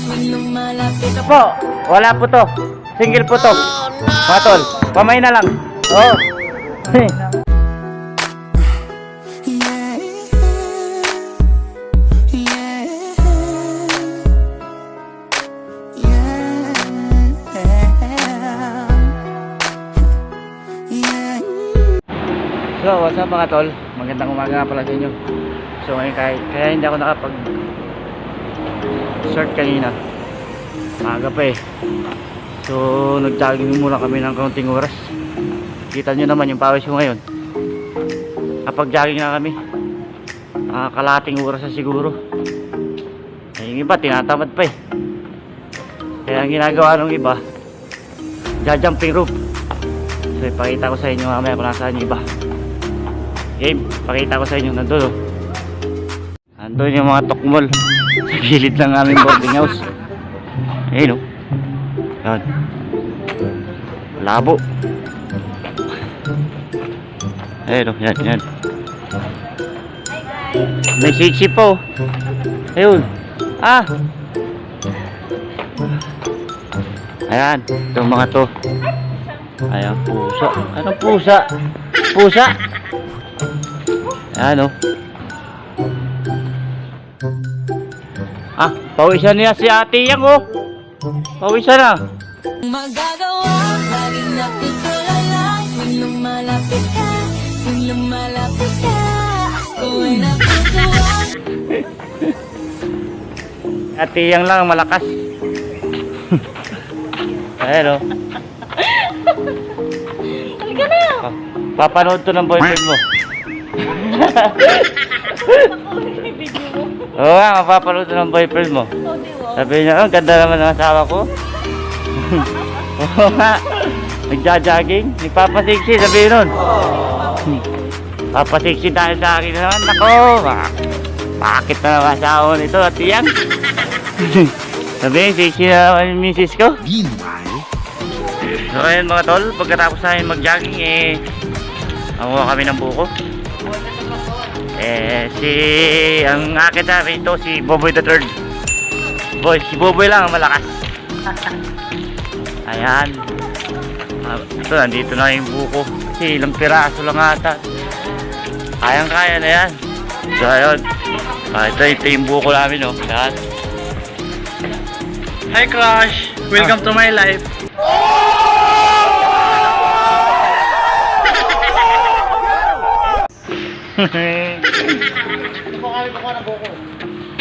Ito po, wala po to. Single po to. Mga tol, pamay na lang. Oo. So, what's up mga tol? Magandang umaga nga pala sa inyo. So, ngayon kaya hindi ako nakapag short kanina. Maaga pa eh. So, nag-jogging muna kami ng kaunting oras. Kita nyo naman yung pawis ko ngayon. Kapag jogging na kami, kalahating oras na siguro. Yung iba, tinatamad pa eh. Kaya ang ginagawa ng iba, jumping rope. So, ipakita ko sa inyo mamaya kung nasaan yung iba. Game, pakita ko sa inyo nandun oh. Nandun yung mga tukmol sa gilid ng aming boarding house. Ayun oh. Yan. Labo. Ayun oh, yan. May sitsi po. Ayun. Ayan, itong mga to. Ayan, pusa. Anong pusa? Pusa? Ayan o. Pawisan niya si ate yang o. Pawisan na. Magagawa, laging napitulala. Kung lumalapit ka, kung ay napituwa. Ate yang lang malakas. Ayan o. Halika na. Papanood to ng boyfriend mo. Oo nga, mapapanood to ng boyfriend mo. Sabi niya, ganda naman ng asawa ko. Oo nga, nagja-jogging, nagpapasiksi, sabi nun. Papasiksi dahil sa akin naman, nako, bakit na naman asawa nito at iyan? Sabi, siksi na naman yung misis ko. So ayun mga tol, pagkatapos namin mag-jogging nakuha kami ng buko. Ang akin namin ito, si Boboy the Third. Si Boboy lang ang malakas. Ayan. Ito, nandito na yung buko. Kasi ilang piraso lang ata. Kayang-kaya na yan. So ayun. Ito yung buko namin oh. Ayan. Hi Crush! Welcome to my life.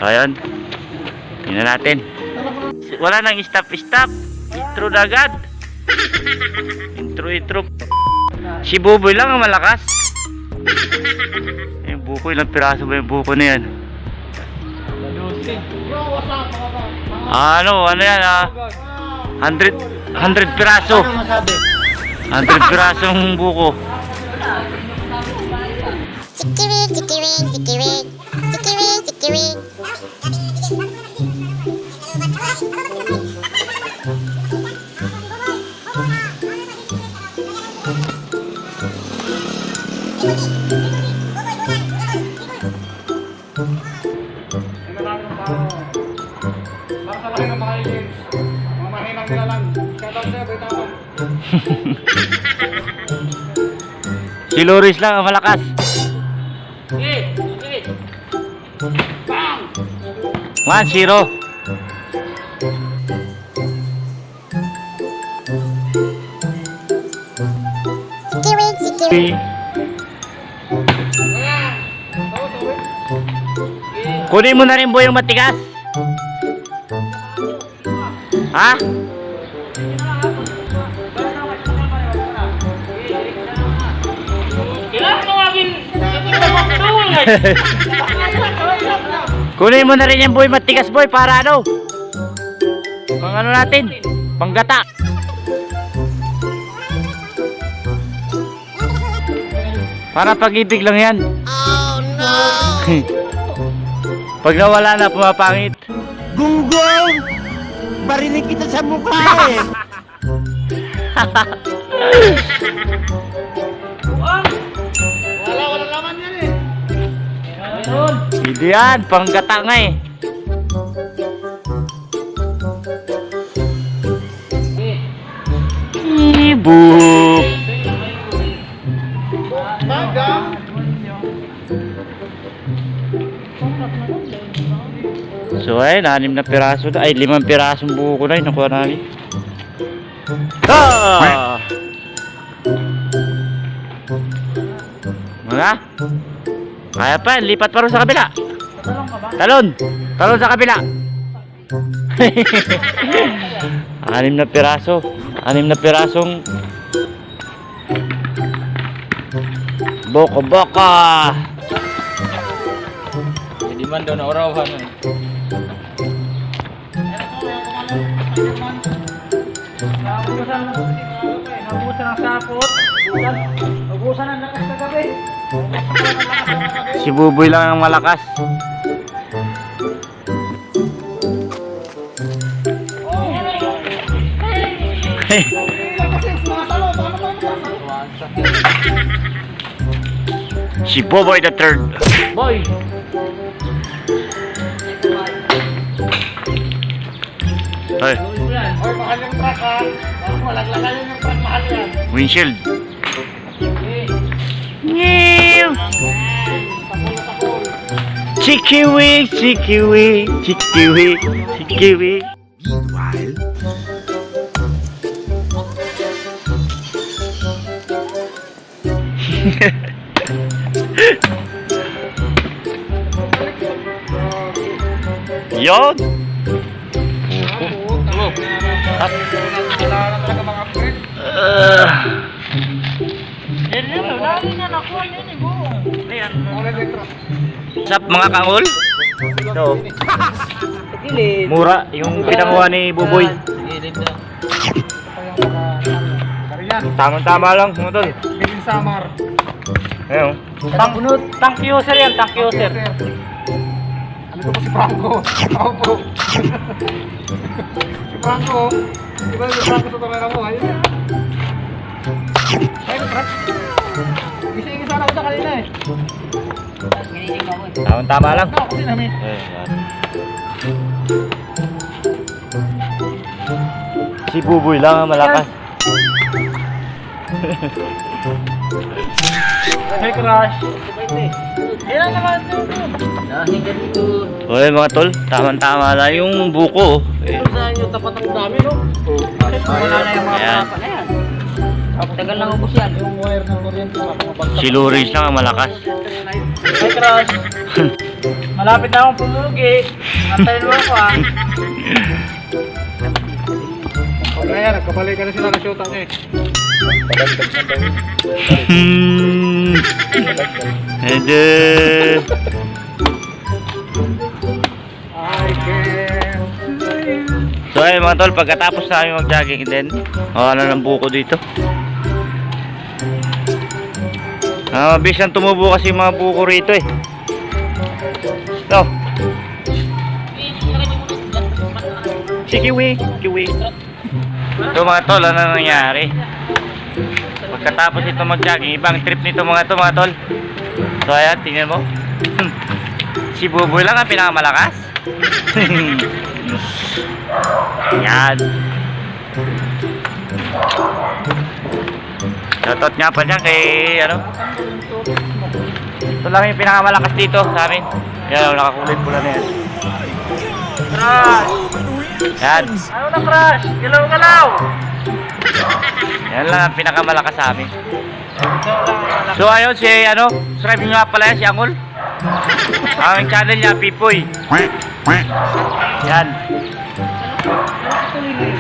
Ayan. Tingnan natin. Wala nang stop. Intro na agad. Intro. Si Buboy lang ang malakas. Yung buko, ilang piraso ba yung buko na yan? Ano yan 100 piraso. 100 pirasong buko. Si Loris lang ang malakas. 1-0. Kunin mo na rin boy yung matigas. Ha? Kunin mo na rin yung boy matigas boy para ano? Pang ano natin? Panggata. Para pag-ibig lang yan. Oh no! Pag nawala na, pumapangit. Gunggong! Barinig kita sa mukha eh! Wala naman yan eh. Hindi yan, panggata nga eh. So ayun, 6 na piraso na. Ay, 5 pirasong buko na yun. Nakuha namin. Ah! Mga? Kaya pa, lipat pa rin sa kabila. Talon! Talon sa kabila. 6 na piraso. 6 na pirasong boko-boko. Hindi man daw na orawan eh. Nabusan ang sapot. Nabusan ang lakas na gabi. Si Buboy lang ang malakas. Si Boboy the third. Boy! Ay, Yan. Oy, mahal yung truck ha. Malaglagan yung truck, mahal yan. windshield. Eh, Nyew! Chikiwi, chikiwi, chikiwi, chikiwi. Yon. Sap mga kangol. Ito. Mura yung pinanguha ni Buboy. Tama-tama lang mga tol. Samar. Ayun. tank user yan, tank user. Ano to po si Franco? Ako po. Si Franco. Di ba yung Franco tutunan ako? Ayun. Ayun, truck. Gising sana ako sa kanina eh. Tama-tama lang. Ako din namin. Si Buboy lang ang malakas. Hey, Crush. Yan naman ito. Okay mga tol, tama-tama lang yung buko. Saan yung tapat ng dami, no? Wala na yung mga Ayan. papa na yan. Tagal lang ubos yan. Yung wire ng kuryente ko. Si Luris lang ang malakas. Hey, Crush. Malapit na akong pumugi. Antayin mo ako, ah. Okay yan, nagkabalikan na sila ng shota niya eh. Ede. I can. So ayun mga tol, pagkatapos namin mag-jogging din, ano ng buko dito. Mabilis lang tumubo kasi yung mga buko rito eh. So. Si Kiwi, Kiwi. So mga tol, ano nangyari? Pagkatapos ito mag-jogging, ibang trip nito mga tol. So ayan, tingnan mo. Si Buboy lang ang pinakamalakas. Yan. Shoutout nga pa dyan kay ano. Ito lang yung pinakamalakas dito sa amin. Yan, nakakulit pula na yan. Crush! Yan. Ano na, Crush? Galaw-galaw! Yan lang ang pinakamalakas sa amin. So ayun, si ano, subscribe nyo nga pala yan, si Angol. Ang channel niya, Pipoy. Yan.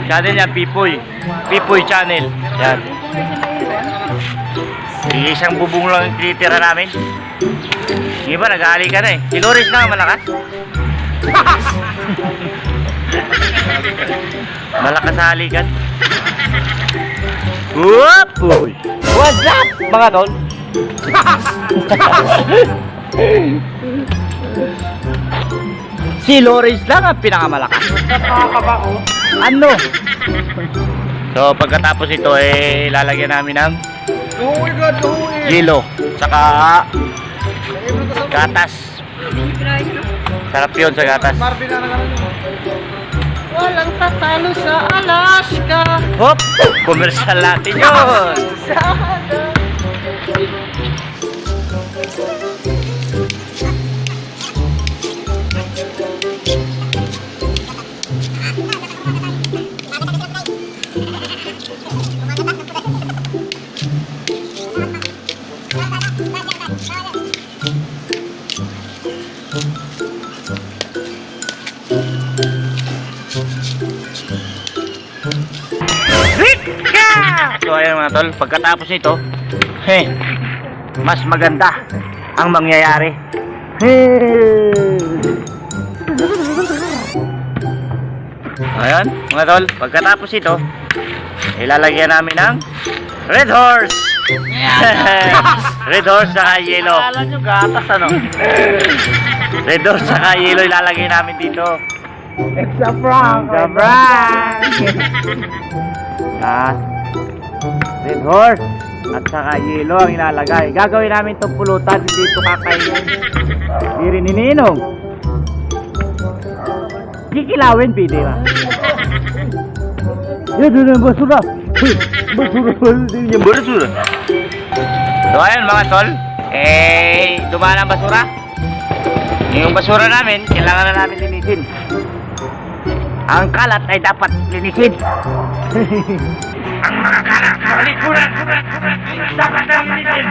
Channel niya, Pipoy. Pipoy channel. Yan. Isang bubong lang yung tinitira namin. Yung iba, nag-aali ka na eh. Si Loris na ang malakas. Malakas sa halikan. Whoop! What's up, mga tol? Si Loris lang ang pinakamalakas. Nakakabao. Ano? So pagkatapos ito eh lalagyan namin ng Uy, God, uy! yelo saka gatas. Sarap yun sa gatas. Marvin na naman. Walang tatalo sa Alaska. Hop! Commercial natin yun. So ayun mga tol, pagkatapos nito, mas maganda ang mangyayari. Ayan mga tol, pagkatapos ito, ilalagyan namin ng Red Horse. Red Horse saka yellow. Alam nyo, gatas ano? Red Horse saka yellow ilalagay namin dito. It's a prank! The brand! Red Horse at saka yellow ang ilalagay. Gagawin namin itong pulutan, hindi ito kakainin. Hindi rin iniinom. Kikilawin, pwede ba? Yan, doon ang basura. Basura. So ayun mga tol, dumaan ang basura. Yung basura namin, kailangan na namin linisin. Ang kalat ay dapat linisin. Ang mga kalat, dapat na linisin.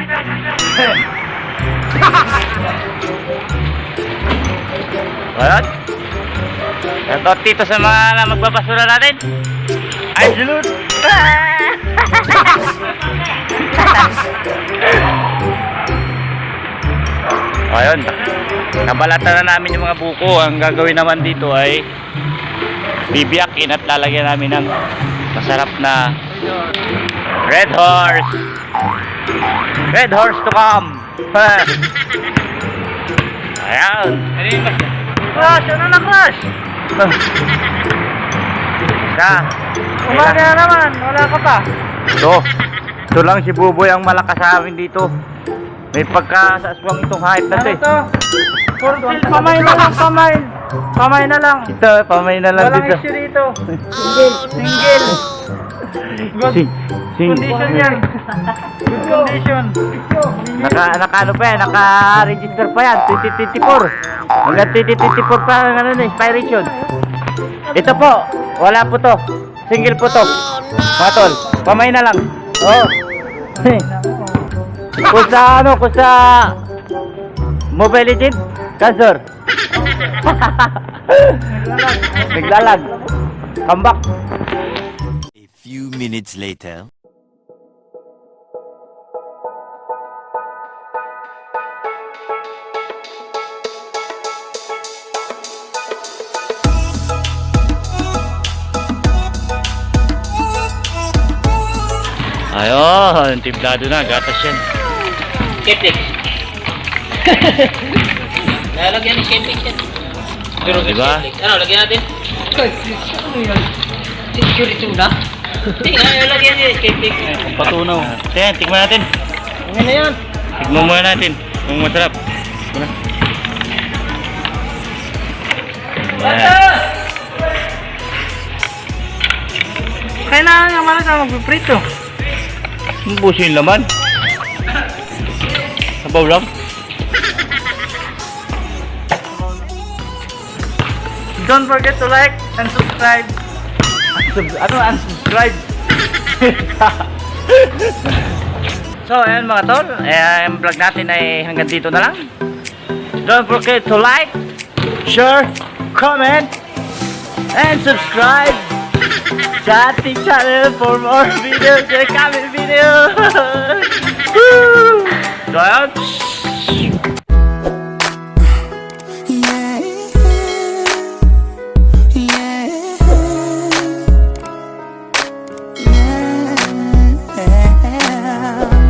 Ayun. Ito tito sa mga magbabasura natin. Ay, salute! Ayun. Nabalatan na namin yung mga buko. Ang gagawin naman dito ay bibiyakin at lalagyan namin ng masarap na Red Horse. Red Horse to come. Ayan. Crush! Ano na crush? Isa. Umaga na naman, wala ka pa. Ito lang si Buboy ang malakas sa amin dito. May pagka sa aswang itong hype Ano natin. to? Purple, pamay na lang, pamay. Pamay na lang. Ito, pamay na lang Walang dito. issue dito. Single. Good condition yan. Good condition. Naka ano pa yan, naka-register pa yan, 2024. Hanggang 2024 pa ang ano na, expiration. Ito po, wala po to. Single po to. Mga tol, pamay na lang. Oo. Kung sa ano, kung sa Mobile Legends, Cancer. Naglalag. Comeback. A few minutes later. Ayun, timplado na, gatas yan. Keplex. Lalagyan ng Keplex yan. Pero Diba? ano, lagyan natin? Security na? Hindi nga, lalagyan niya Keplex. Patunaw. Ayan, tignan natin. Ano na yan? Tignan muna natin kung masarap. Ayan. Kailangan nga malas na magpiprito. Buso yung laman. Sabaw lang. Don't forget to like and subscribe. Ano, unsubscribe? So, ayan mga tol. Ang vlog natin ay hanggang dito na lang. Don't forget to like, share, comment, and subscribe sa ating channel for more videos and coming videos. Woo! So, ayan.